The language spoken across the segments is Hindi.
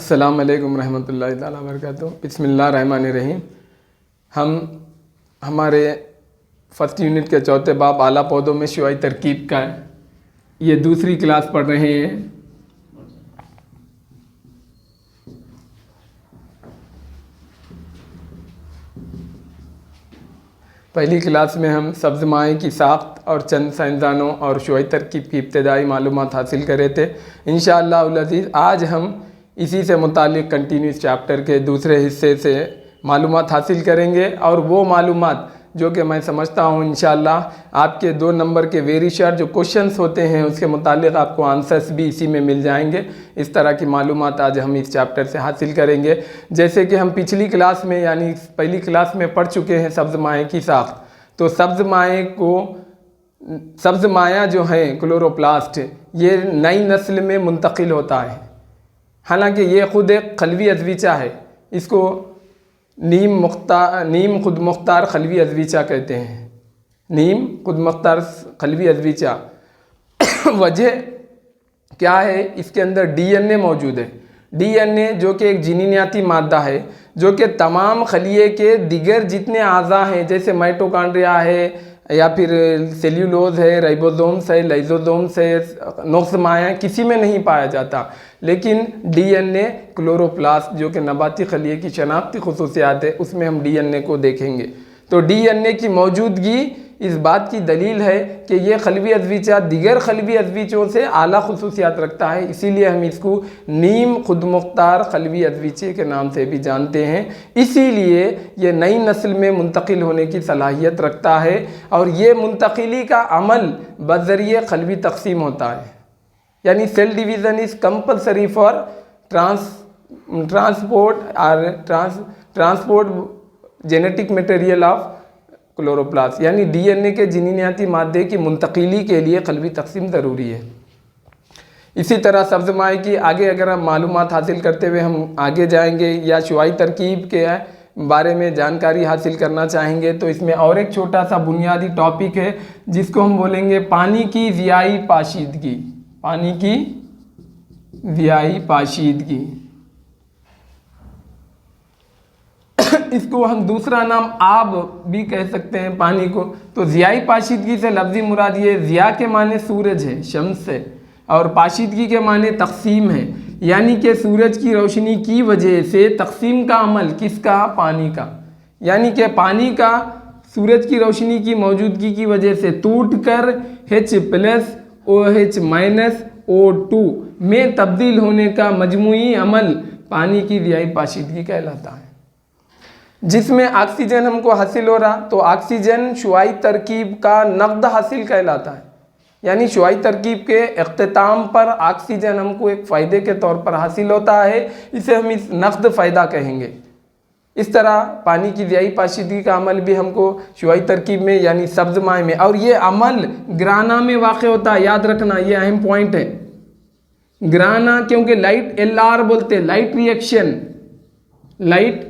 अस्सलाम वालेकुम रहमतुल्लाहि ताला बरकातुहू। बिस्मिल्लाहिर्रहमानिर्रहीम। हम हमारे फर्स्ट यूनिट के चौथे बाब आला पौधों में शुआई तरकीब का ये दूसरी क्लास पढ़ रहे हैं। पहली क्लास में हम सब्ज़ माए की साख्त और चंद साइंसदानों और शुआई तरकीब की इब्तदाई मालूमात हासिल करे थे। इंशाअल्लाह उल अज़ीज़ आज हम इसी से मुतालिक कंटिन्यूस चैप्टर के दूसरे हिस्से से मालूमात हासिल करेंगे और वो मालूमात जो कि मैं समझता हूँ इंशाअल्लाह आपके 2 नंबर के वेरी शॉर्ट जो क्वेश्चंस होते हैं उसके मुतालिक आपको आंसर्स भी इसी में मिल जाएंगे। इस तरह की मालूमात आज हम इस चैप्टर से हासिल करेंगे। जैसे कि हम पिछली क्लास में यानी पहली क्लास में पढ़ चुके हैं सब्ज़ माए की साख्त। तो सब्ज़ माया जो है क्लोरोप्लास्ट ये नई नस्ल में मुंतकिल होता है। हालांकि ये ख़ुद एक खलवी अज़वीचा है। इसको नीम खुद मुख्तार खलवी अज़वीचा कहते हैं। नीम खुद मुख्तार खलवी अज़वीचा वजह क्या है, इसके अंदर डीएनए मौजूद है। डीएनए जो कि एक जीनियाती मादा है जो कि तमाम खलिए के दिगर जितने आज़ा हैं जैसे माइटोकॉन्ड्रिया है या फिर सेल्यूलोज है, राइबोसोम्स है, लाइसोसोम्स है, नुक्स माया किसी में नहीं पाया जाता। लेकिन डीएनए क्लोरोप्लास्ट जो कि नबाती खलिए की शनाख्ती खुसूसियात है उसमें हम डीएनए को देखेंगे। तो डीएनए की मौजूदगी इस बात की दलील है कि ये खलवी अज़वीचा दिगर खलवी अज़वीचों से आला खुसूसियात रखता है। इसीलिए हम इसको नीम खुद मुख्तार खलवी अज़वीचे के नाम से भी जानते हैं। इसीलिए ये नई नस्ल में मुंतकिल होने की सलाहियत रखता है और ये मुंतकिली का अमल बज़रिए खलवी तक़सीम होता है। यानी cell division is compulsory for transport genetic material of chloroplast. यानी डीएनए के जीनियाती मादे की मुंतकिली के लिए खलवी तक़सीम ज़रूरी है। इसी तरह सब्ज़ माए की आगे अगर हम मालूमात हासिल करते हुए हम आगे जाएंगे या शुआई तरकीब के बारे में जानकारी हासिल करना चाहेंगे तो इसमें और एक छोटा सा बुनियादी टॉपिक है जिसको हम बोलेंगे पानी की ज़ियाई पाशीदगी। पानी की ज़ियाई पाशीदगी इसको हम दूसरा नाम आब भी कह सकते हैं पानी को। तो ज़ियाई पाशीदगी से लफ्ज़ी मुराद ये ज़िया के माने सूरज है, शम्स है, और पाशीदगी के माने तक़सीम है। यानी कि सूरज की रोशनी की वजह से तक़सीम का अमल किसका, पानी का। यानी कि पानी का सूरज की रोशनी की मौजूदगी की वजह से टूट कर H+OH-O2 में तब्दील होने का मजमूई अमल पानी की ज़ियाई पाशीदगी कहलाता है। जिसमें ऑक्सीजन हमको हासिल हो रहा तो ऑक्सीजन शुआई तरकीब का नक़द हासिल कहलाता है। यानी शुआई तरकीब के इख्तिताम पर ऑक्सीजन हमको एक फ़ायदे के तौर पर हासिल होता है, इसे हम इस नक़द फ़ायदा कहेंगे। इस तरह पानी की ज़ियाई पाशीदगी का अमल भी हमको शुआई तरकीब में यानी सब्ज़ माए में, और ये अमल ग्राना में वाक़ होता है। याद रखना ये अहम पॉइंट है। ग्राना क्योंकि लाइट LR बोलते हैं, लाइट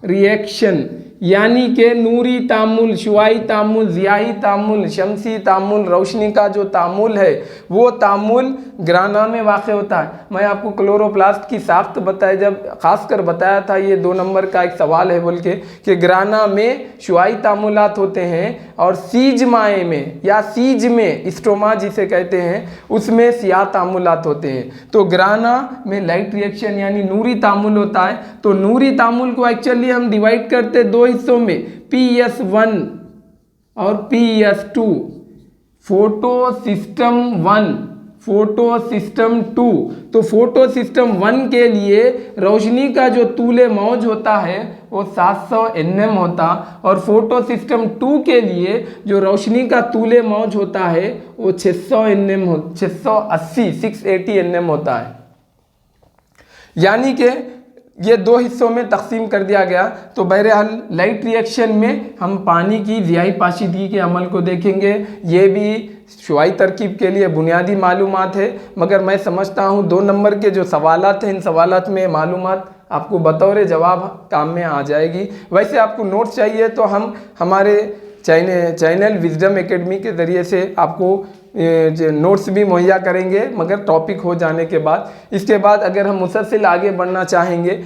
रिएक्शन यानी कि नूरी तामुल, शुआई तामुल, ज़ियाई तामुल, शमसी तामुल, रोशनी का जो तामुल है वो तामुल ग्राना में वाक़ होता है। मैं आपको क्लोरोप्लास्ट की साख्त बताया जब ख़ासकर बताया था, ये 2 नंबर का एक सवाल है बोल के कि ग्राना में शुआई तामुलात होते हैं और सीज माए में या सीज में स्टोमा जिसे कहते हैं उसमें सिया तामुलात होते हैं। तो ग्राना में लाइट रिएक्शन यानी नूरी तामुल होता है। तो नूरी तामुल को एक्चुअली हम डिवाइड करते 2 हिस्सों में, PS1 और PS2, photo system 1, photo system 2। तो फोटो सिस्टम 1 के लिए रोशनी का जो तूले मौज होता है वो 700 nm होता, और फोटो सिस्टम 2 के लिए जो रोशनी का तूले मौज होता है वो 680 nm होता है। यानी कि ये 2 हिस्सों में तकसीम कर दिया गया। तो बहरहाल लाइट रिएक्शन में हम पानी की ज़ियाई पाशीदगी के अमल को देखेंगे। ये भी शुआई तरकीब के लिए बुनियादी मालूमात है, मगर मैं समझता हूँ 2 नंबर के जो सवालात हैं इन सवालात में मालूमात आपको बतौर जवाब काम में आ जाएगी। वैसे आपको नोट्स चाहिए तो हम हमारे चैनल विजडम एकेडमी के ज़रिए से आपको नोट्स भी मुहैया करेंगे, मगर टॉपिक हो जाने के बाद। इसके बाद अगर हम मुसलसिल आगे बढ़ना चाहेंगे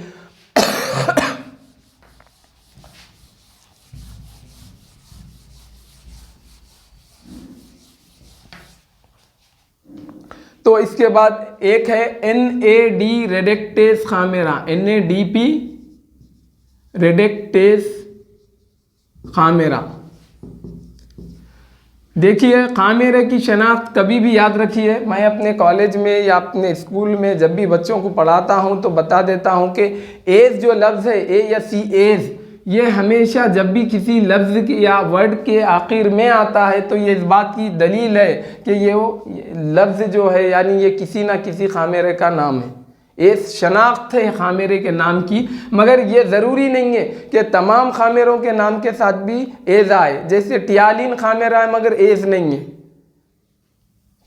तो इसके बाद एक है NAD रेडक्टेस खामेरा, NADP रेडक्टेस खामेरा। देखिए, खामेरे की शनाख्त कभी भी याद रखिए। मैं अपने कॉलेज में या अपने स्कूल में जब भी बच्चों को पढ़ाता हूं तो बता देता हूं कि एज जो लफ्ज़ है, ए या सी, एज, ये हमेशा जब भी किसी लफ्ज़ या वर्ड के आखिर में आता है तो ये इस बात की दलील है कि ये वो लफ्ज़ जो है यानी ये किसी ना किसी खामेरे का नाम है। एज शनाख्त है खामेरे के नाम की, मगर ये ज़रूरी नहीं है कि तमाम खामेरों के नाम के साथ भी एज आए। जैसे टियालिन खामेरा है मगर एज नहीं है,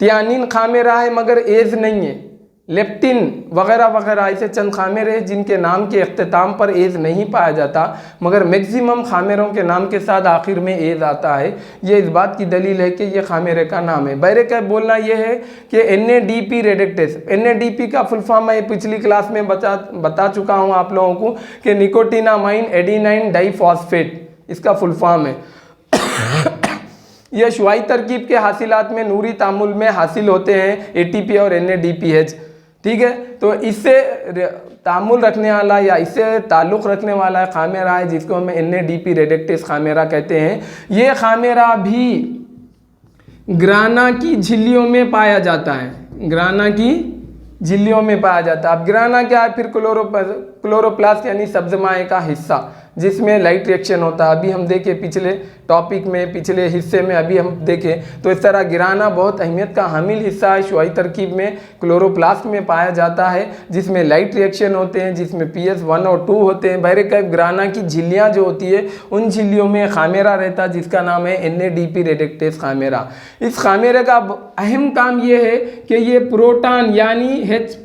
तियानिन खामेरा है मगर एज नहीं है, लेप्टिन वगैरह वगैरह, ऐसे चंद खामेरे हैं जिनके नाम के अख्ताम पर एज नहीं पाया जाता, मगर मैक्सिमम खामेरों के नाम के साथ आखिर में एज आता है। ये इस बात की दलील है कि ये खामेरे का नाम है। बहरकैफ बोलना ये है कि NADP रेडक्टेस, NADP का फुल फॉर्म मैं पिछली क्लास में बता चुका हूँ आप लोगों को कि निकोटिनामाइन एडिनाइन डाइफॉस्फेट इसका फुल फॉर्म है। यह शुआई तरकीब के हासिलात में नूरी तामुल में हासिल होते हैं, ATP और NADPH। ठीक है, तो इससे तामुल रखने वाला या इससे ताल्लुक़ रखने वाला खामेरा है जिसको हम NADP रेडक्टेस खामेरा कहते हैं। ये खामेरा भी ग्राना की झिल्लियों में पाया जाता है, ग्राना की झिल्लियों में पाया जाता है। अब ग्राना क्या है? फिर क्लोरोप्लास्ट यानी सब्ज़माए का हिस्सा जिसमें लाइट रिएक्शन होता है। अभी हम देखें पिछले टॉपिक में, पिछले हिस्से में अभी हम देखें तो इस तरह गिराना बहुत अहमियत का हामिल हिस्सा है। शुआई तरकीब में क्लोरोप्लास्ट में पाया जाता है जिसमें लाइट रिएक्शन होते हैं, जिसमें PS 1 और 2 होते हैं। बहरकैफ ग्राना की झिल्लियाँ जो होती है उन झिल्लियों में खामेरा रहता है जिसका नाम है NADP रेडक्टेस खामेरा। इस खामेरे का अहम काम ये है कि ये प्रोटॉन यानी H+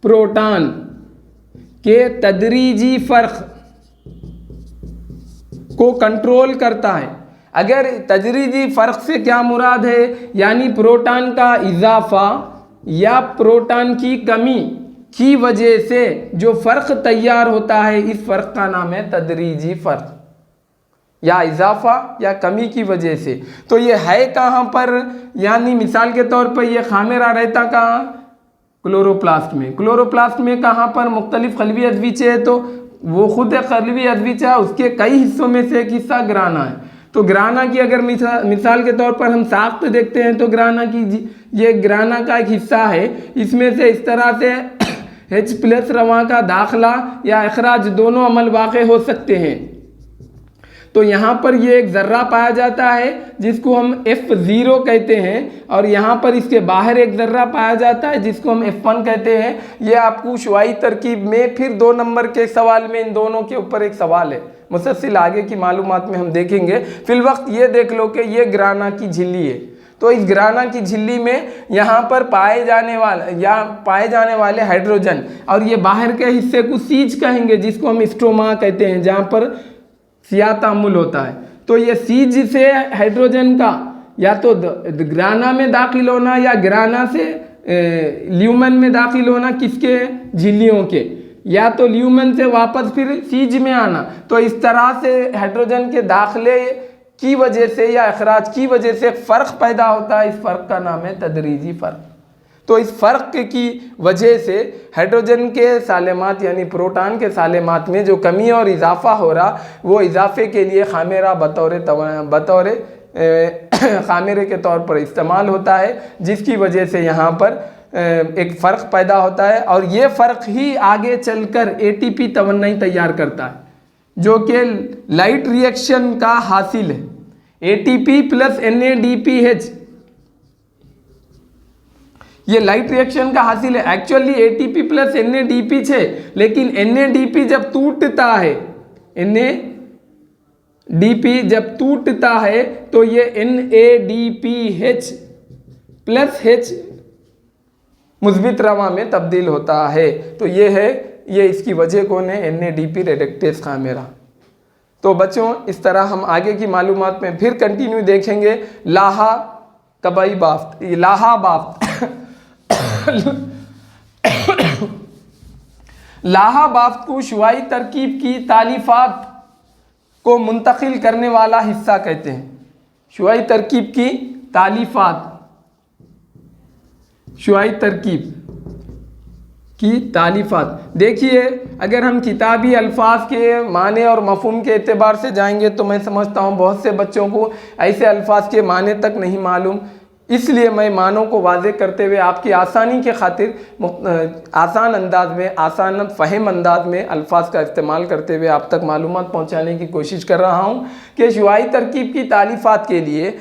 प्रोटॉन के तदरीजी फ़र्क को कंट्रोल करता है। अगर तदरीजी फ़र्क से क्या मुराद है, यानी प्रोटॉन का इजाफा या प्रोटॉन की कमी की वजह से जो फ़र्क तैयार होता है, इस फ़र्क का नाम है तदरीजी फ़र्क, या इजाफा या कमी की वजह से। तो ये है कहाँ पर? यानी मिसाल के तौर पर ये खामेरा रहता कहाँ? क्लोरोप्लास्ट में। क्लोरोप्लास्ट में कहाँ पर? मुख्तलिफ खलवी अज़वीचे है, तो वो खुद एक खलवी अज़वीचा, उसके कई हिस्सों में से एक हिस्सा ग्राना है। तो ग्राना की अगर मिसाल के तौर पर हम साख्त देखते हैं तो ग्राना की ये ग्राना का एक हिस्सा है। इसमें से इस तरह से H+ रवा का दाखला या अखराज दोनों अमल वाक़े हो सकते हैं। तो यहाँ पर ये एक ज़र्रा पाया जाता है जिसको हम F0 कहते हैं, और यहाँ पर इसके बाहर एक ज़र्रा पाया जाता है जिसको हम F1 कहते हैं। ये आपको शुआई तरकीब में फिर 2 नंबर के सवाल में इन दोनों के ऊपर एक सवाल है। मुसलसिल आगे की मालूमात में हम देखेंगे। फिलवक्त ये देख लो कि ये ग्राना की झिल्ली है। तो इस ग्राना की झिल्ली में यहाँ पर पाए जाने वाले हाइड्रोजन, और ये बाहर के हिस्से को सीज कहेंगे जिसको हम स्ट्रोमा कहते हैं, जहाँ पर सिया तामुल होता है। तो ये सीज से हाइड्रोजन का या तो ग्राना में दाखिल होना या ग्राना से ल्यूमन में दाखिल होना, किसके? झिल्लियों के, या तो ल्यूमन से वापस फिर सीज में आना। तो इस तरह से हाइड्रोजन के दाखिले की वजह से या अखराज की वजह से फ़र्क पैदा होता है। इस फ़र्क का नाम है तदरीजी फ़र्क। तो इस फ़र्क की वजह से हाइड्रोजन के सालेमात यानी प्रोटॉन के सालेमात में जो कमी और इजाफा हो रहा, वो इजाफे के लिए खामेरा बतौर खामेरे के तौर पर इस्तेमाल होता है, जिसकी वजह से यहाँ पर एक फ़र्क पैदा होता है। और ये फ़र्क ही आगे चलकर ATP तवन्नाई तैयार करता है, जो कि लाइट रिएक्शन का हासिल है। ATP + NADPH ये लाइट रिएक्शन का हासिल है। एक्चुअली ATP + NADP है, लेकिन NADP जब टूटता है, NADP जब टूटता है तो ये NADPH + H मुस्बित रवा में तब्दील होता है। तो ये इसकी वजह कौन है? NADP रेडक्टेस खामेरा। तो बच्चों, इस तरह हम आगे की मालूमात में फिर कंटिन्यू देखेंगे। लाहा तबाई बाफ्त, लाहा बाफ्त लाहा बाफ्त को शुआई तरकीब की तालीफात को मुंतकिल करने वाला हिस्सा कहते हैं। शुआई तरकीब की तालीफात, शुआई तरकीब की तालीफात। देखिए, अगर हम किताबी अल्फाज के माने और मफहूम के एतबार से जाएंगे तो मैं समझता हूँ बहुत से बच्चों को ऐसे अल्फाज के माने तक नहीं मालूम, इसलिए मैं मानों को वाज़ेह करते हुए आपकी आसानी के खातिर आसान अंदाज में, आसान फ़हम अंदाज में अल्फाज का इस्तेमाल करते हुए आप तक मालूमात पहुँचाने की कोशिश कर रहा हूँ कि शुआई तरकीब की तालीफात के लिए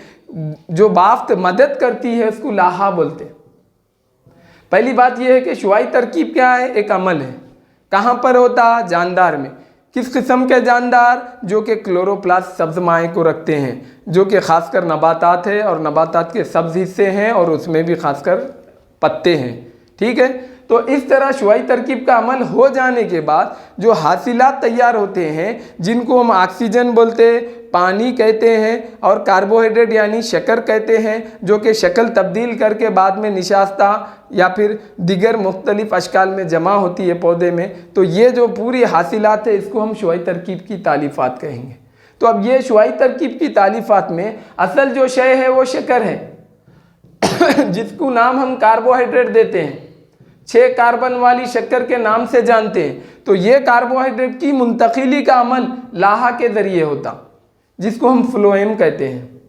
जो बाफ्त मदद करती है उसको लाहा बोलते हैं। पहली बात यह है कि शुआई तरकीब क्या है? एक अमल है। कहाँ पर होता? जानदार में। किस किस्म के जानदार? जो कि क्लोरोप्लास्ट सब्ज़ माए को रखते हैं, जो कि ख़ासकर नबातात है और नबातात के सब्ज़ हिस्से हैं और उसमें भी ख़ासकर पत्ते हैं। ठीक है, तो इस तरह शुआई तरकीब का अमल हो जाने के बाद जो हासिलात तैयार होते हैं, जिनको हम ऑक्सीजन बोलते हैं, पानी कहते हैं और कार्बोहाइड्रेट यानी शक्कर कहते हैं, जो कि शक्ल तब्दील करके बाद में निशास्ता या फिर दिगर मुख्तलिफ अशकाल में जमा होती है पौधे में, तो ये जो पूरी हासिलात है इसको हम शुआई तरकीब की तालीफात कहेंगे। तो अब ये शुआई तरकीब की तालीफात में असल जो शय है वो शक्कर है जिसको नाम हम कार्बोहाइड्रेट देते हैं, 6 कार्बन वाली शक्कर के नाम से जानते हैं। तो ये कार्बोहाइड्रेट की मुंतकिली का अमल लाहा के ज़रिए होता, जिसको हम फ्लोएम कहते हैं।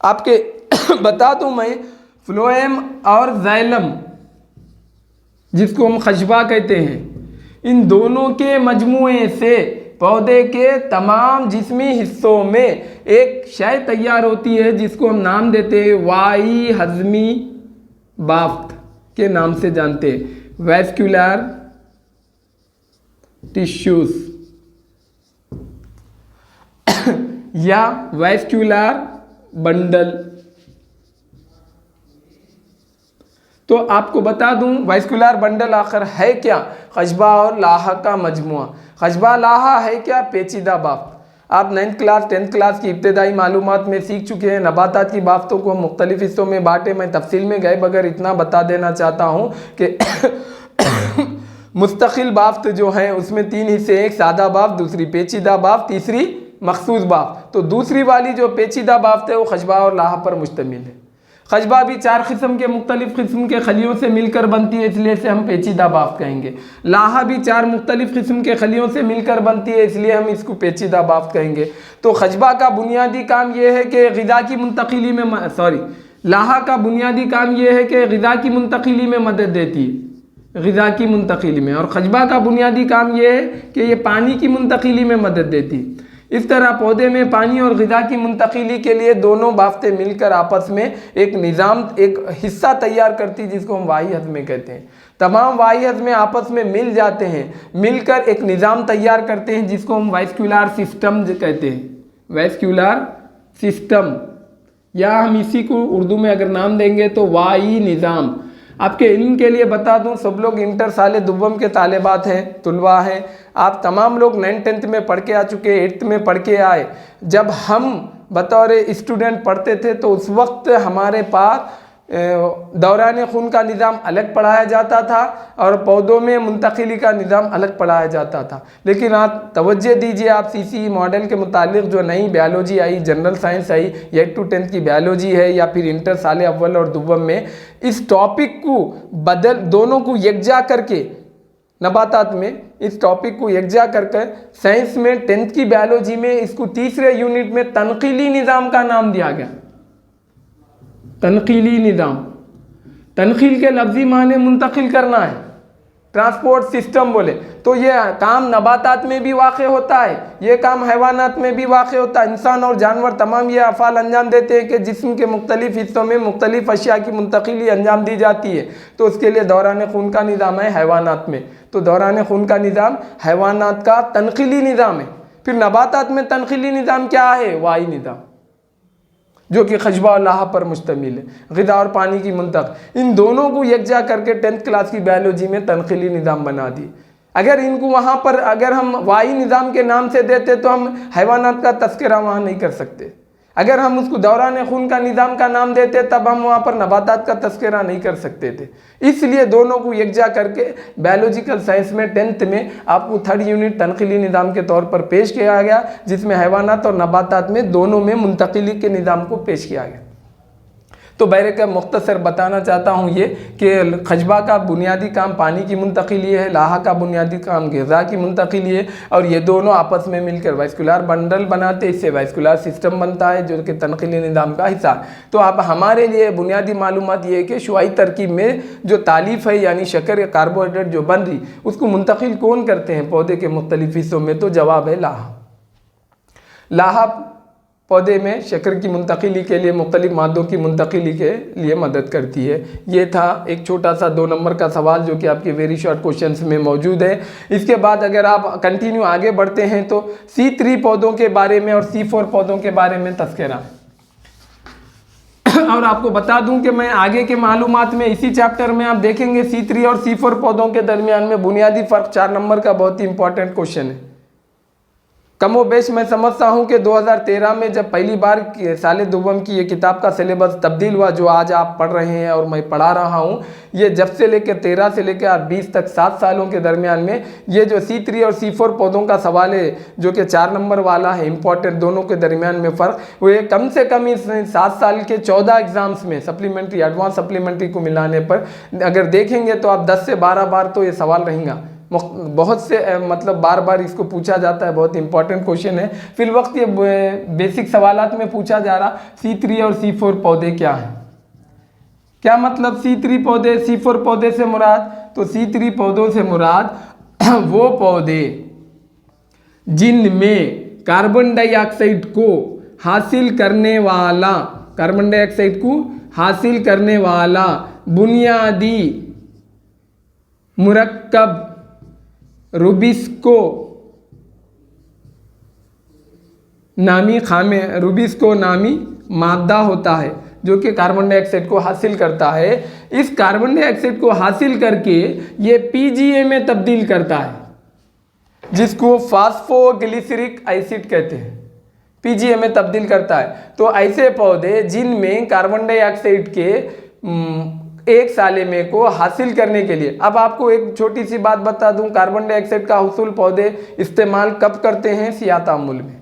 आपके बता दूं मैं, फ्लोएम और ज़ैलम जिसको हम खशबा कहते हैं, इन दोनों के मजमूए से पौधे के तमाम जिस्मी हिस्सों में एक शय तैयार होती है जिसको हम नाम देते हैं वाई हज़मी बाफ्त के नाम से जानते हैं, वैस्कुलर टिश्यूज या वैस्कुलर बंडल। तो आपको बता दूं वैस्कुलर बंडल आखिर है क्या? खशबा और लाहा का मजमुआ। खशबा लाहा है क्या? पेचीदा बाफ्त। आप 9th क्लास 10th क्लास की इब्तदाई मालूमात में सीख चुके हैं। नबातात की बाफ्तों को हम मुख्तलिफ हिस्सों में बांटे। मैं तफसील में गए बगैर इतना बता देना चाहता हूँ कि मुस्तकिल बाफ्त जो है उसमें 3 हिस्से, एक सादा बाफ्त, दूसरी पेचीदा बाफ्त, तीसरी मखसूस बाफ्त। तो दूसरी वाली जो पेचीदा बाफ्त है वो खशबा और लाहा पर मुश्तमिल है। खशबा भी 4 किस्म के मुख्तलिफ किस्म के खलियों से मिलकर बनती है, इसलिए इसे हम पेचीदा बाफ्त कहेंगे। लाहा भी 4 मुख्तलिफ किस्म के खलियों से मिलकर बनती है, इसलिए हम इसको पेचीदा बाफ्त कहेंगे। तो खशबा का बुनियादी काम यह है कि ग़िज़ा की मुंतकिली में लाहा का बुनियादी काम यह है कि ग़िज़ा की मुंतकिली में मदद देती है, ग़िज़ा की मुंतकिली में। और खशबा का बुनियादी काम यह है कि ये पानी की मुंतकिली में मदद देती है। इस तरह पौधे में पानी और ग़िज़ा की मुंतकिली के लिए दोनों बाफ्तें मिलकर आपस में एक निज़ाम, एक हिस्सा तैयार करती, जिसको हम वाही हज़्म कहते हैं। तमाम वाही हज़्म आपस में मिल जाते हैं, मिलकर एक निज़ाम तैयार करते हैं जिसको हम वैस्कुलर सिस्टम कहते हैं। वैस्कुलर सिस्टम, या हम इसी को उर्दू में अगर नाम देंगे तो वाही निज़ाम। आपके इल्म के लिए बता दूं, सब लोग इंटर साले दुव्वम के तालिबात हैं, तुलबा हैं। आप तमाम लोग 9th 10th में पढ़ के आ चुके, 8th में पढ़ के आए। जब हम बतौर स्टूडेंट पढ़ते थे तो उस वक्त हमारे पास दौरान खून का निज़ाम अलग पढ़ाया जाता था और पौधों में मुंतकिली का निज़ाम अलग पढ़ाया जाता था। लेकिन आप तवज्जो दीजिए, आप CCE मॉडल के मुतालिक जो नई biology I, general science I, 8 to 10th की बायोलॉजी है या फिर इंटर साले अव्वल और दुव्वम में, इस टॉपिक को बदल, दोनों को यकजा करके, नबातात में इस टॉपिक को यकजा करके साइंस में 10th की बायोलॉजी में इसको तीसरे यूनिट में तनकीली निज़ाम का नाम दिया गया। तनकीली निज़ाम, तनकील के लफ्ज़ी माने मुंतकिल करना है, ट्रांसपोर्ट सिस्टम बोले तो ये काम नबातात में भी वाक़े होता है, ये काम हैवानात में भी वाक़े होता है। इंसान और जानवर तमाम ये अफ़ाल अंजाम देते हैं कि जिस्म के मुख्तलिफ़ हिस्सों में मुख्तलिफ़ अशिया की मुंतकिली अंजाम दी जाती है। तो उसके लिए दौरान खून का निज़ाम है हैवानात में, तो दौरान खून का निज़ाम हैवानात का तनकीली निज़ाम है। फिर नबातात में तनकीली निज़ाम क्या है? वाही निज़ाम, जो कि खशबा और लाहा पर मुश्तमिल है, ग़िज़ा और पानी की मुंतक। इन दोनों को यकजा करके 10th क्लास की बायोलॉजी में तनकीली निज़ाम बना दी। अगर इनको वहाँ पर अगर हम वाही निज़ाम के नाम से देते तो हम हैवानात का तस्करा वहाँ नहीं कर सकते। अगर हम उसको दौरान खून का निज़ाम का नाम देते तब हम वहाँ पर नबातात का तस्करा नहीं कर सकते थे। इसलिए दोनों को यकजा करके बायोलॉजिकल साइंस में 10th में आपको 3rd यूनिट तनकीली निज़ाम के तौर पर पेश किया गया, जिसमें हैवानात और नबातात में दोनों में मुंतकिली के निज़ाम को पेश किया गया। तो बहरकैफ मुख्तसर बताना चाहता हूँ ये कि खजबा का बुनियादी काम पानी की मुंतकिली है, लाहा का बुनियादी काम ग़िज़ा की मुंतकिली है, और ये दोनों आपस में मिलकर वास्कुलर बंडल बनाते, इससे वास्कुलर सिस्टम बनता है जो कि तनकीली निज़ाम का हिस्सा है। तो अब हमारे लिए बुनियादी मालूमात ये है कि शुआई तरकीब में जो तालीफ़ है यानी शक्कर या कार्बोहाइड्रेट जो बन रही उसको मुंतकिल कौन करते हैं पौधे के मुख्तलिफ़ हिस्सों में? तो जवाब है लाहा। लाहा पौधे में शक्कर की मुंतकिली के लिए, मुख्तलिफ मादों की मुंतकिली के लिए मदद करती है। ये था एक छोटा सा 2 नंबर का सवाल जो कि आपके वेरी शॉर्ट क्वेश्चंस में मौजूद है। इसके बाद अगर आप कंटिन्यू आगे बढ़ते हैं तो C3 पौधों के बारे में और C4 पौधों के बारे में तज़किरा और आपको बता दूं कि मैं आगे के मालूमात में इसी चैप्टर में आप देखेंगे C3 और C4 पौधों के दरमियान में बुनियादी फ़र्क 4 नंबर का बहुत ही इंपॉर्टेंट क्वेश्चन है। कमो बेश मैं समझता हूँ कि 2013 में जब पहली बार साले दुबम की ये किताब का सिलेबस तब्दील हुआ जो आज आप पढ़ रहे हैं और मैं पढ़ा रहा हूँ, ये जब से लेकर 13 से लेकर 20 तक 7 सालों के दरमियान में ये जो C3 और C4 पौधों का सवाल है जो कि 4 नंबर वाला है इंपॉर्टेंट, दोनों के दरमियान में फ़र्क वो ये कम से कम इस 7 साल के 14 एग्ज़ाम्स में सप्लीमेंट्री एडवांस सप्लीमेंट्री को मिलाने पर अगर देखेंगे तो आप 10 से 12 बार तो ये सवाल रहेगा। बहुत से मतलब बार बार इसको पूछा जाता है, बहुत इंपॉर्टेंट क्वेश्चन है। फिल वक्त ये बेसिक सवालात में पूछा जा रहा C3 और C4 पौधे क्या हैं, क्या मतलब C3 पौधे C4 पौधे से मुराद? तो C3 पौधों से मुराद वो पौधे जिनमें कार्बन डाइऑक्साइड को हासिल करने वाला, कार्बन डाइऑक्साइड को हासिल करने वाला बुनियादी मुरक्कब रुबिस्को नामी मादा होता है जो कि कार्बन डाइऑक्साइड को हासिल करता है। इस कार्बन डाइऑक्साइड को हासिल करके ये PGA में तब्दील करता है जिसको फास्फोग्लिसरिक एसिड कहते हैं, PGA में तब्दील करता है। तो ऐसे पौधे जिनमें कार्बन डाइऑक्साइड के एक साले में को हासिल करने के लिए, अब आपको एक छोटी सी बात बता दूं, कार्बन डाइऑक्साइड का हुसूल पौधे इस्तेमाल कब करते हैं? सियाह तामुल में,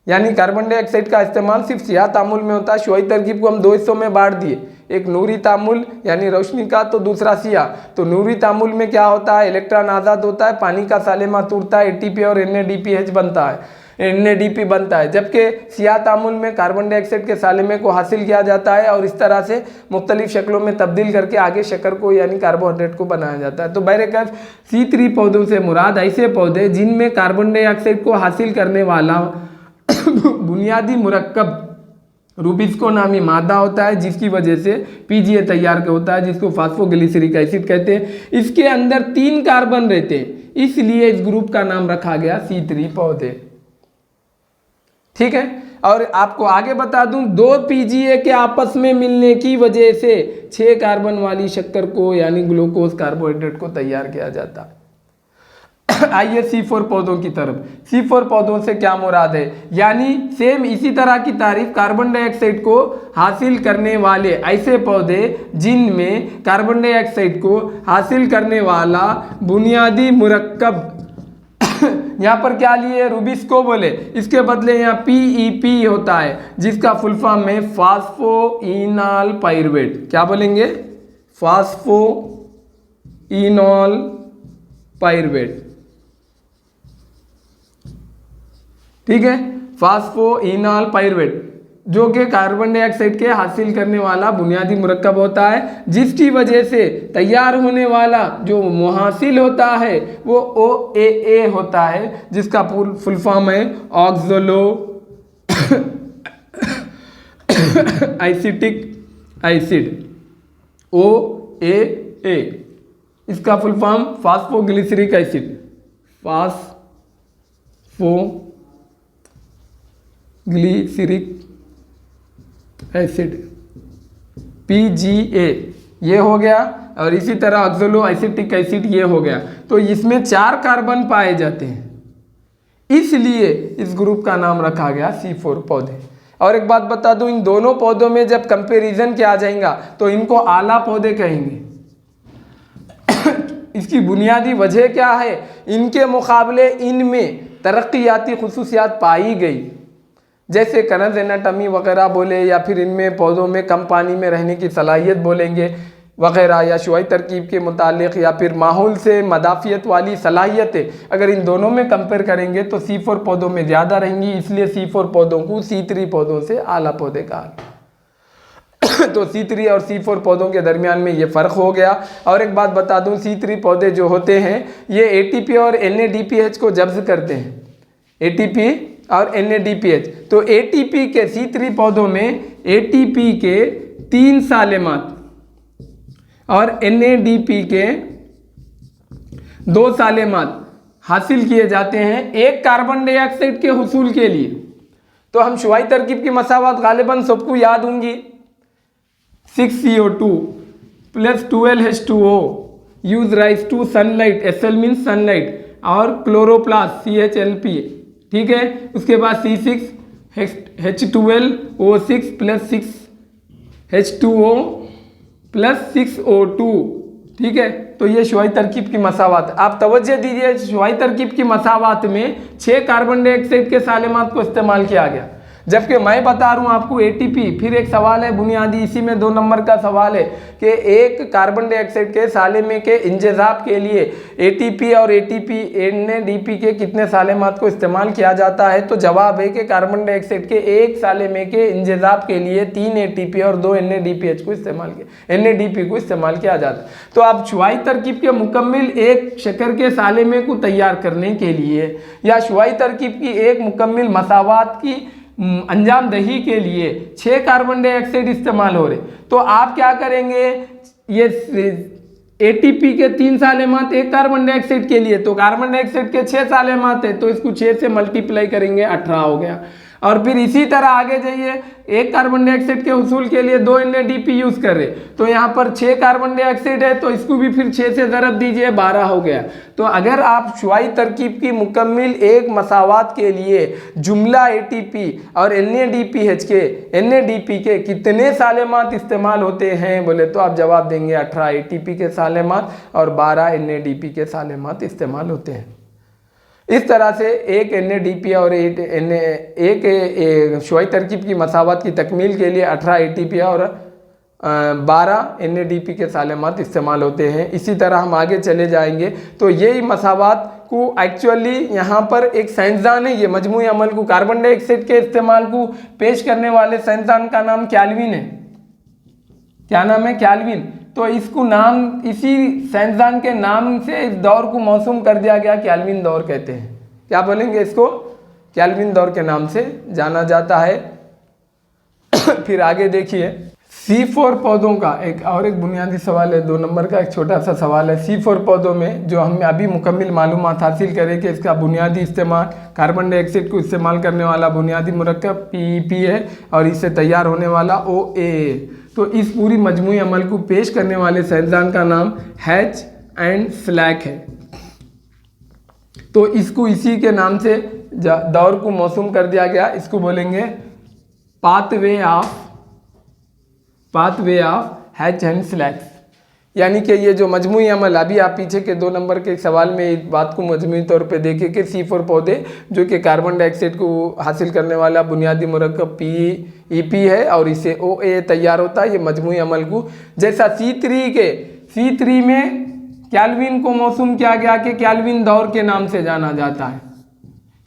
यानी कार्बन डाइऑक्साइड का इस्तेमाल सिर्फ सियाह तामुल में होता है। शुआई तरकीब को हम 2 हिस्सों में बांट दिए, एक नूरी तामुल यानी रोशनी का, तो दूसरा सियाह। तो नूरी तामुल में क्या होता है? इलेक्ट्रॉन आज़ाद होता है, पानी का सालेमा टूटता है, ATP और NADPH बनता है, NADP बनता है, जबकि सियाह तामुल में कार्बन डाइऑक्साइड के सालेमे को हासिल किया जाता है और इस तरह से मुख्तलिफ शक्लों में तब्दील करके आगे शक्कर को यानी कार्बोहाइड्रेट को बनाया जाता है। तो बहरकैफ C3 पौधों से मुराद ऐसे पौधे जिनमें कार्बन डाइऑक्साइड को हासिल करने वाला बुनियादी मुरक्कब रुबिस्को नामी मादा होता है जिसकी वजह से PGA तैयार होता है जिसको फास्फोग्लिसरिक एसिड कहते हैं। इसके अंदर 3 कार्बन रहते हैं, इसलिए इस ग्रुप का नाम रखा गया C3 पौधे। ठीक है, और आपको आगे बता दूं 2 PGA के आपस में मिलने की वजह से 6 कार्बन वाली शक्कर को यानी ग्लूकोज कार्बोहाइड्रेट को तैयार किया जाता है। आइए C4 पौधों की तरफ। C4 पौधों से क्या मुराद है? यानी सेम इसी तरह की तारीफ कार्बन डाइऑक्साइड को हासिल करने वाले ऐसे पौधे जिनमें कार्बन डाइऑक्साइड को हासिल करने वाला बुनियादी मुरक्कब यहाँ पर क्या लिए? रुबिस्को बोले, इसके बदले यहाँ PEP होता है जिसका फुल फॉर्म है फास्फोइनॉल पाइरुवेट। क्या बोलेंगे? फास्फोइनॉल पाइरुवेट। ठीक है, फास्फोइनॉल पाइरुवेट जो कि कार्बन डाइऑक्साइड के हासिल करने वाला बुनियादी मुरक्कब होता है जिसकी वजह से तैयार होने वाला जो मुहासिल होता है वो OAA होता है जिसका फुल फॉर्म है ऑक्सलो एसिटिक एसिड, OAA। इसका full form phosphoglyceric acid, phosphoglyceric acid PGA ये हो गया, और इसी तरह ऑक्सलो एसिटिक एसिड ये हो गया। तो इसमें 4 कार्बन पाए जाते हैं, इसलिए इस ग्रुप का नाम रखा गया C4 पौधे। और एक बात बता दूं, इन दोनों पौधों में जब कंपैरिजन किया जाएगा तो इनको आला पौधे कहेंगे। इसकी बुनियादी वजह क्या है, इनके मुकाबले इनमें तरक्कियाती खुसूसियात पाई गई, जैसे कनज एनाटमी वगैरह बोले, या फिर इनमें पौधों में कम पानी में रहने की सलाहियत बोलेंगे वगैरह, या शुआई तरकीब के मुतालिक, या फिर माहौल से मदाफियत वाली सलाहियतें अगर इन दोनों में कंपेयर करेंगे तो C4 पौधों में ज़्यादा रहेंगी, इसलिए C4 पौधों को C3 पौधों से आला पौधे कहा। तो C3 और C4 पौधों के दरमियान में ये फ़र्क हो गया। और एक बात बता दूं, C3 पौधे जो होते हैं ये ATP और NADPH को जब्ज़ करते हैं, ATP और NADPH। तो ATP के C3 पौधों में ATP के 3 सालेमात और NADP के 2 सालेमात हासिल किए जाते हैं एक कार्बन डाइऑक्साइड के हुसूल के लिए। तो हम शुआई तरकीब की मसावत गालिबन सबको याद होंगी, 6CO2 plus 12H2O use rise to sunlight, SL means sunlight, और क्लोरोप्लास्ट CHLP, ठीक है। उसके बाद C6H12O6 plus 6H2O plus 6O2, ठीक है। तो ये शुआई तरकीब की मसावत, आप तवज्जो दीजिए, शुआई तरकीब की मसावत में 6 कार्बन डाइऑक्साइड के सालेमात को इस्तेमाल किया गया, जबकि मैं बता रहा हूँ आपको ATP। फिर एक सवाल है बुनियादी, इसी में 2 नंबर का सवाल है कि एक कार्बन डाइऑक्साइड के सालेमे के इंजेज़ाब के लिए ATP और ATP NADP के कितने सालेमात को इस्तेमाल किया जाता है। तो जवाब है कि कार्बन डाइऑक्साइड के एक सालेमे के इंजेज़ाब के लिए 3 ATP और 2 NADPH को NADP को इस्तेमाल किया जाता है। तो आप शुआई तरकीब के मुकम्मिल एक शक्कर के सालेमे को तैयार करने के लिए या शुआई तरकीब की एक मुकम्मिल मसावत की अंजाम दही के लिए 6 कार्बन डाइऑक्साइड इस्तेमाल हो रहे, तो आप क्या करेंगे, ये ATP के 3 सालेमात एक कार्बन डाइऑक्साइड के लिए, तो कार्बन डाइऑक्साइड के 6 सालेमात है, तो इसको 6 से मल्टीप्लाई करेंगे, 18 हो गया। और फिर इसी तरह आगे जाइए, एक कार्बन डाइऑक्साइड के हुसूल के लिए 2 NADP यूज़ कर रहे, तो यहाँ पर 6 कार्बन डाइऑक्साइड है, तो इसको भी फिर 6 से ज़रब दीजिए, 12 हो गया। तो अगर आप शुआई तरकीब की मुकम्मिल एक मसावत के लिए जुमला ATP और NADP के कितने सालेमात इस्तेमाल होते हैं बोले, तो आप जवाब देंगे 18 ATP के सालेमात और 12 NADP के सालेमात इस्तेमाल होते हैं। इस तरह से एक NADP और एक शुआई तरकीब की मसावत की तकमील के लिए 18 ATP और 12 NADP के सालेमात इस्तेमाल होते हैं। इसी तरह हम आगे चले जाएंगे तो यही मसावत को एक्चुअली यहाँ पर एक साइंसदान है, ये मजमूई अमल को कार्बन डाइऑक्साइड के इस्तेमाल को पेश करने वाले साइंसदान का नाम कैल्विन है। क्या नाम है? कैल्विन। तो इसको नाम, इसी साइंसदान के नाम से इस दौर को मौसूम कर दिया गया, कैल्विन दौर कहते हैं। क्या बोलेंगे इसको? कैल्विन दौर के नाम से जाना जाता है। फिर आगे देखिए, C4 पौधों का एक बुनियादी सवाल है, 2 नंबर का एक छोटा सा सवाल है। C4 पौधों में जो हम अभी मुकम्मिल मालूमात हासिल करें कि इसका बुनियादी इस्तेमाल कार्बन डाइऑक्साइड को इस्तेमाल करने वाला बुनियादी मुरक्कब PEP है और इससे तैयार होने वाला OA। तो इस पूरी मजमूई अमल को पेश करने वाले साइंसदान का नाम हैच एंड स्लैक है। तो इसको इसी के नाम से दौर को मौसूम कर दिया गया। इसको बोलेंगे pathway of hatch and slacks. यानी कि ये जो मजमूई अमल, अभी आप पीछे के 2 नंबर के सवाल में इस बात को मजमूई तौर पे देखें कि C4 पौधे जो कि कार्बन डाइऑक्साइड को हासिल करने वाला बुनियादी मुरक्कब PEP है और इससे OA तैयार होता है। ये मजमूई अमल को जैसा C3 में कैल्विन को मौसूम किया गया कि कैल्विन दौर के नाम से जाना जाता है,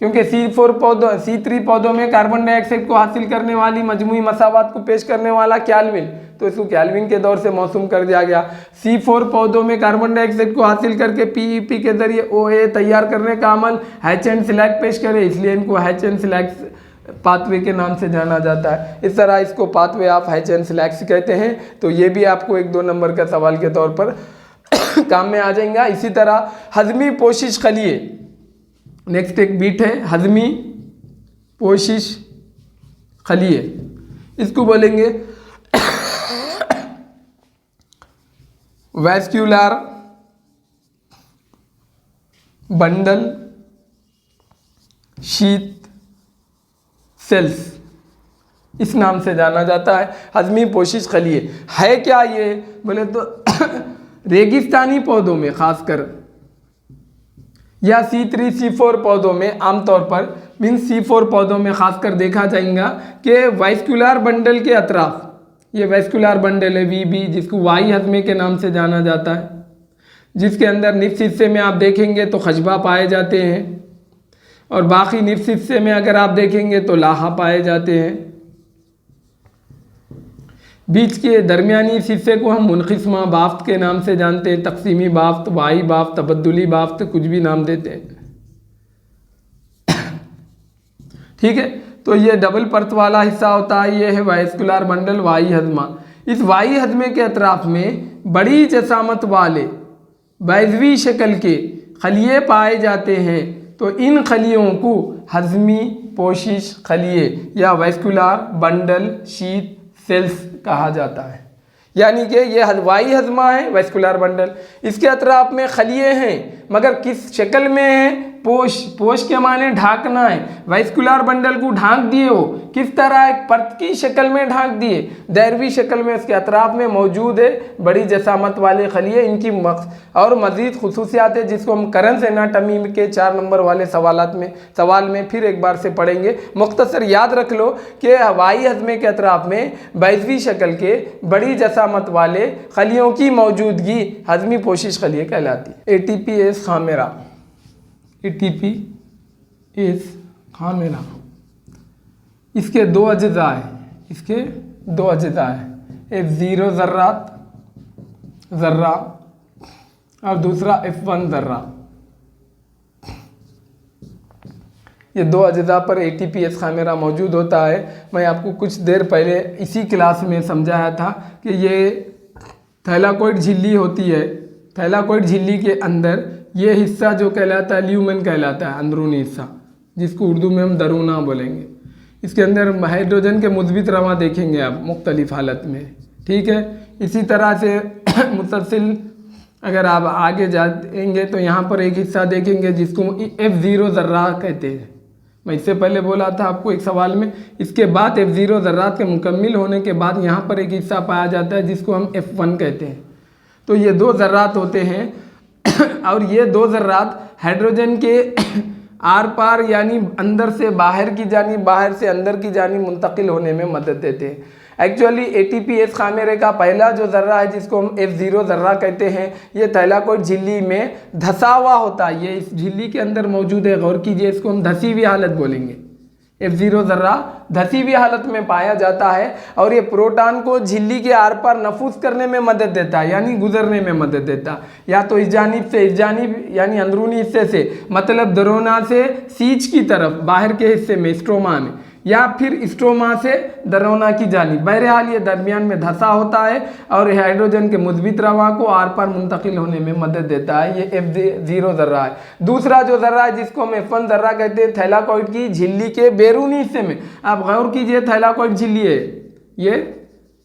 क्योंकि C3 पौधों में कार्बन डाइऑक्साइड को हासिल करने वाली मजमूई मसावत को पेश करने वाला कैल्विन, तो इसको कैल्विन के दौर से मौसूम कर दिया गया। C4 पौधों में कार्बन डाइऑक्साइड को हासिल करके PEP के जरिए OA तैयार करने का अमल हैच एंड स्लैक पेश करे, इसलिए इनको हैच एंड स्लैक पाथवे के नाम से जाना जाता है। इस तरह इसको pathway of hatch and slacks कहते हैं। तो ये भी आपको एक 2 नंबर का सवाल के तौर पर काम में आ जाएगा। इसी तरह हजमी पोशिश खलिए, नेक्स्ट एक बीट है हजमी पोशिश खलिए। इसको बोलेंगे वैस्क्यूलर बंडल शीथ सेल्स। इस नाम से जाना जाता है, हजमी पोशिश खलिए। है क्या ये बोले तो रेगिस्तानी पौधों में खासकर या C3 C4 पौधों में आमतौर पर C4 पौधों में खासकर देखा जाएगा कि वास्कुलर बंडल के अतराफ, ये वास्कुलर बंडल है VB, जिसको वाई हजमे के नाम से जाना जाता है, जिसके अंदर निफ्स हिस्से में आप देखेंगे तो खशबा पाए जाते हैं और बाकी निफ्स हिस्से में अगर आप देखेंगे तो लाहा पाए जाते हैं। बीच के दरमियानी हिस्से को हम मुनक़िस्मा बाफ्त के नाम से जानते हैं, तकसीमी बाफ्त, वाई बाफ्त, तबद्दुली बाफ्त, कुछ भी नाम देते हैं। ठीक है, तो ये डबल परत वाला हिस्सा होता है, ये है वास्कुलर बंडल वाई हजमा। इस वाई हजमे के अतराफ में बड़ी जसामत वाले बैज़वी शक्ल के खलिए पाए जाते हैं, तो इन खलियों को हजमी पोशिश खलिए या वास्कुलर बंडल शीट सेल्स कहा जाता है। यानी कि ये वाई हजमा है, वास्कुलर बंडल, इसके अतराफ में खलिए हैं, मगर किस शक्ल में है? पोश के माने ढाकना है। वास्कुलर बंडल को ढांक दिए हो, किस तरह? एक परत की शक्ल में ढांक दिए, दैरवी शक्ल में उसके अतराफ में मौजूद है बड़ी जसामत वाले खलिए। इनकी और मज़ीद खुसूसियात है जिसको हम करंस एनाटमी के 4 नंबर वाले सवाल में फिर एक बार से पढ़ेंगे। मुख्तसर याद रख लो कि हवाई हजमे के अतराफ में बैज़वी शक्ल के बड़ी जसामत वाले खलियों की मौजूदगी हजमी पोशिश खलिए कहलाती है। ATPase खामेरा, ATPase खामेरा, इसके 2 अज्जा है, F0 ज़र्रा और दूसरा F1 ज़र्रा। ये 2 अज्जा पर ATPase खामेरा मौजूद होता है। मैं आपको कुछ देर पहले इसी क्लास में समझाया था कि ये थैलाकोइड झिल्ली होती है। थैलाकोइड झिल्ली के अंदर ये हिस्सा जो कहलाता है ल्यूमेन कहलाता है, अंदरूनी हिस्सा, जिसको उर्दू में हम दरूना बोलेंगे। इसके अंदर हाइड्रोजन के मुस्बित रवा देखेंगे आप मुख्तलिफ हालत में। ठीक है, इसी तरह से मुसलसिल अगर आप आगे जाएंगे तो यहाँ पर एक हिस्सा देखेंगे जिसको F0 ज़र्रा कहते हैं। मैं इससे पहले बोला था आपको एक सवाल में, इसके बाद F0 ज़र्रात के मुकम्मिल होने के बाद यहाँ पर एक हिस्सा पाया जाता है जिसको हम F1 कहते हैं। तो ये 2 ज़र्रात होते हैं और ये 2 ज़र्रात हाइड्रोजन के आर पार यानी अंदर से बाहर की जानिब, बाहर से अंदर की जानिब मुंतकिल होने में मदद देते हैं। एक्चुअली ATPase खामेरे का पहला जो ज़र्रा है जिसको हम F0 ज़र्रा कहते हैं, ये थैलाकोइड झिल्ली में धसा हुआ होता है। ये इस झिल्ली के अंदर मौजूद है, गौर कीजिए, इसको हम धसी हुई हालत बोलेंगे। F0 ज़र्रा धसी हुई हालत में पाया जाता है और ये प्रोटॉन को झिल्ली के आर पार नफूस करने में मदद देता है, यानी गुजरने में मदद देता है। या तो इस जानिब से इस जानिब यानी अंदरूनी हिस्से से, मतलब दरोना से सीच की तरफ बाहर के हिस्से में स्ट्रोमा में, या फिर स्ट्रोमा से दरोना की जानिब। बहरहाल ये दरमियान में धसा होता है और हाइड्रोजन के मुस्बित रवा को आर पार मुंतकिल होने में मदद देता है। ये F0 ज़र्रा है। दूसरा जो ज़र्रा है जिसको हम F1 ज़र्रा कहते हैं, थैलाकोइड की झिल्ली के बैरूनी हिस्से में। आप गौर कीजिए, थैलाकोइड झिल्ली है, ये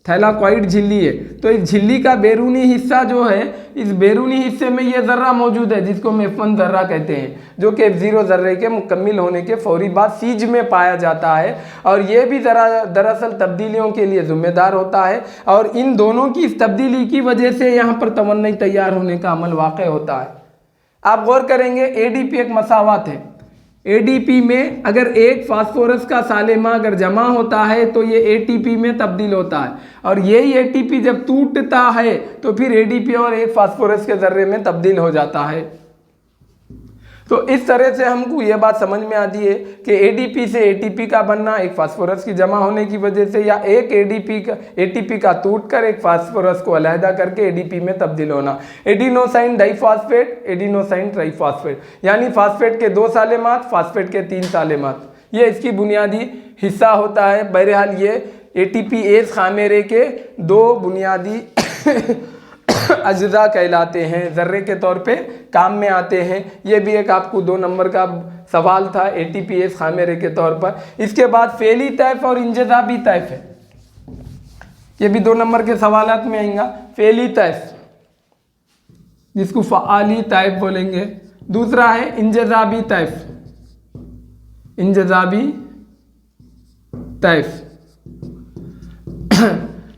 थैलाकोइड झिल्ली है, तो इस झिल्ली का बैरूनी हिस्सा जो है, इस बैरूनी हिस्से में ये ज़र्रा मौजूद है जिसको हम F1 ज़र्रा कहते हैं, जो कि F0 ज़र्रे के मुकम्मिल होने के फौरी बाद सीज में पाया जाता है। और ये भी दरअसल तब्दीलियों के लिए ज़िम्मेदार होता है और इन दोनों की इस तब्दीली की वजह से यहाँ पर तवन्नुई तैयार होने का अमल वाक़ होता है। आप गौर करेंगे ADP एक मसावात है। ADP में अगर एक फास्फोरस का सालेमा अगर जमा होता है तो ये ATP में तब्दील होता है, और यही ATP जब टूटता है तो फिर ADP और एक फास्फोरस के ज़र्रे में तब्दील हो जाता है। तो इस तरह से हमको ये बात समझ में आती है कि ADP से ATP का बनना एक फास्फोरस की जमा होने की वजह से, या एक ATP का टूटकर एक फास्फोरस को अलहदा करके ADP में तब्दील होना। एडिनोसाइन डाइफॉस्फेट, एडिनोसाइन ट्राइफॉस्फेट, यानी फास्फेट के 2 सालेमात, फास्फेट के 3 सालेमात, ये इसकी बुनियादी हिस्सा होता है। बहरहाल ये ATPase खामेरे के 2 बुनियादी अज्जा कहलाते हैं, ज़र्रे के तौर पे काम में आते हैं। ये भी एक आपको 2 नंबर का सवाल था ATPase खामेरे के तौर पर। इसके बाद फेली तैफ और इंजज़ाबी तैफ है, ये भी 2 नंबर के सवालात में आएगा। फेली तैफ जिसको फ़आली तैफ बोलेंगे, दूसरा है इंजज़ाबी तैफ, इंजज़ाबी तैफ।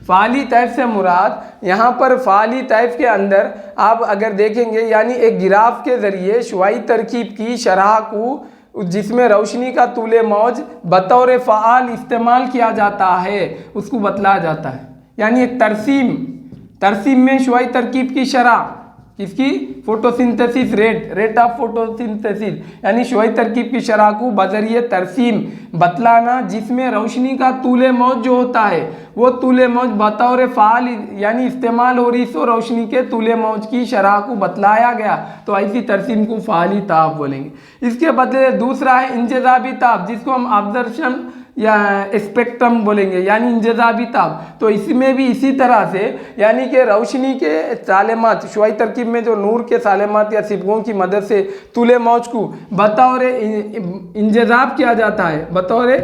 फ़ाली तैफ से मुराद यहाँ पर फ़ाली तैफ के अंदर आप अगर देखेंगे यानी एक गिराफ के ज़रिए शुआई तरकीब की शरह को जिसमें रोशनी का तूले मौज बतौर फ़आल इस्तेमाल किया जाता है उसको बतलाया जाता है। यानी एक तरसीम में शुआई तरकीब की शरह किसकी फोटोसिंथेसिस रेट ऑफ फोटोसिंथेसिस यानी शुआई तरकीब की शरह को बजरिए तरसीम बतलाना जिसमें रोशनी का तूले मौज जो होता है वो तूले मौज बतौर फ़ाल यानी इस्तेमाल हो रही सो रोशनी के तूले मौज की शरह को बतलाया गया तो ऐसी तरसीम को फ़ाली ताब बोलेंगे। इसके बदले दूसरा है इंजज़ाबी ताब जिसको हम ऑब्जर्वेशन या स्पेक्ट्रम बोलेंगे यानी इंजज़ाबी ताब। तो इसमें भी इसी तरह से यानी कि रोशनी के सालेमात शुआई तरकीब में जो नूर के सालेमात या सिबगों की मदद से तूले मौज को बतौर इंजज़ाब किया जाता है, बतौर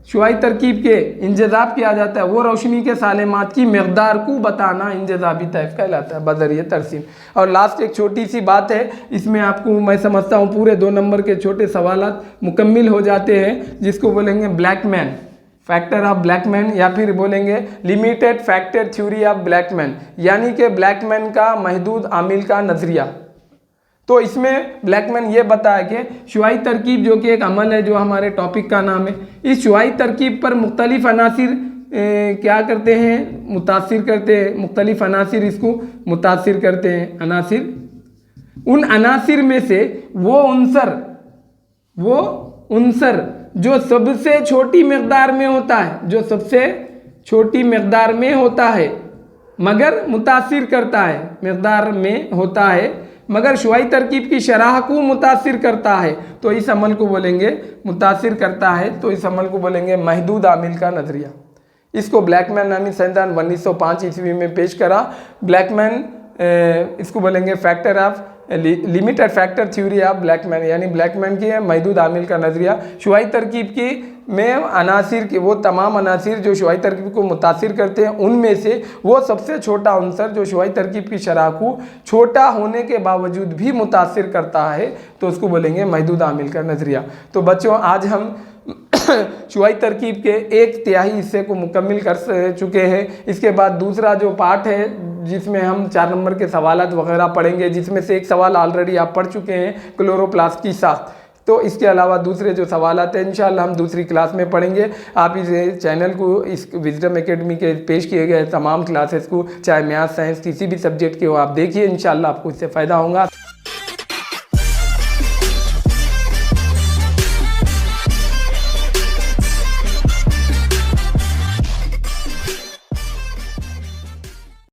शुआई तरकीब के इंजज़ाब किया जाता है, वो रोशनी के सालेमात की मकदार को बताना इंजज़ाबी तैफ कहलाता है बज़रिए तरसीम। और लास्ट एक छोटी सी बात है, इसमें आपको मैं समझता हूँ पूरे 2 नंबर के छोटे सवालात मुकम्मिल हो जाते हैं जिसको बोलेंगे ब्लैकमैन फैक्टर ऑफ ब्लैकमैन या फिर बोलेंगे limited factor theory of Blackman यानी कि ब्लैकमैन का महदूद आमिल का नज़रिया। तो इसमें ब्लैकमैन ये बताया कि शुआई तरकीब जो कि एक अमल है जो हमारे टॉपिक का नाम है, इस शुआई तरकीब पर मुख्तलिफ अनासिर क्या करते हैं मुतासिर करते हैं, मुख्तलिफ अनासिर इसको मुतासिर करते हैं। अनासिर उन अनासिर में से वो उनसर जो सबसे छोटी मकदार में होता है, जो सबसे छोटी मकदार में होता है मगर मुतासिर करता है, मकदार में होता है मगर शुआई तरकीब की शरह को मुतासिर करता है तो इस अमल को बोलेंगे मुतासिर करता है तो इस अमल को बोलेंगे महदूद आमिल का नज़रिया। इसको ब्लैकमैन नामी संविधान 1905 ईस्वी में पेश करा। ब्लैकमैन इसको बोलेंगे factor of limited factor theory of Blackman यानी ब्लैकमैन की है महदूद आमिल का नज़रिया। शुआई तरकीब की में अनासिर के वो तमाम अनासिर जो शुआई तरकीब को मुतासिर करते हैं उनमें से वो सबसे छोटा अंसर जो शुआई तरकीब की शरह को छोटा होने के बावजूद भी मुतासिर करता है तो उसको बोलेंगे महदूद आमिल का नज़रिया। तो बच्चों आज हम शुआई तरकीब के 1/3 हिस्से को मुकम्मिल कर चुके हैं। इसके बाद दूसरा जो पार्ट है जिसमें हम 4 नंबर के सवालात वगैरह पढ़ेंगे जिसमें से एक सवाल ऑलरेडी आप पढ़ चुके हैं क्लोरोप्लास्ट की साथ। तो इसके अलावा दूसरे जो सवालात हैं इंशाल्लाह हम दूसरी क्लास में पढ़ेंगे। आप इस चैनल को इस विजडम एकेडमी के पेश किए गए तमाम क्लासेस को चाहे मैथ साइंस किसी भी सब्जेक्ट के हो आप देखिए, इंशाल्लाह आपको इससे फ़ायदा होगा।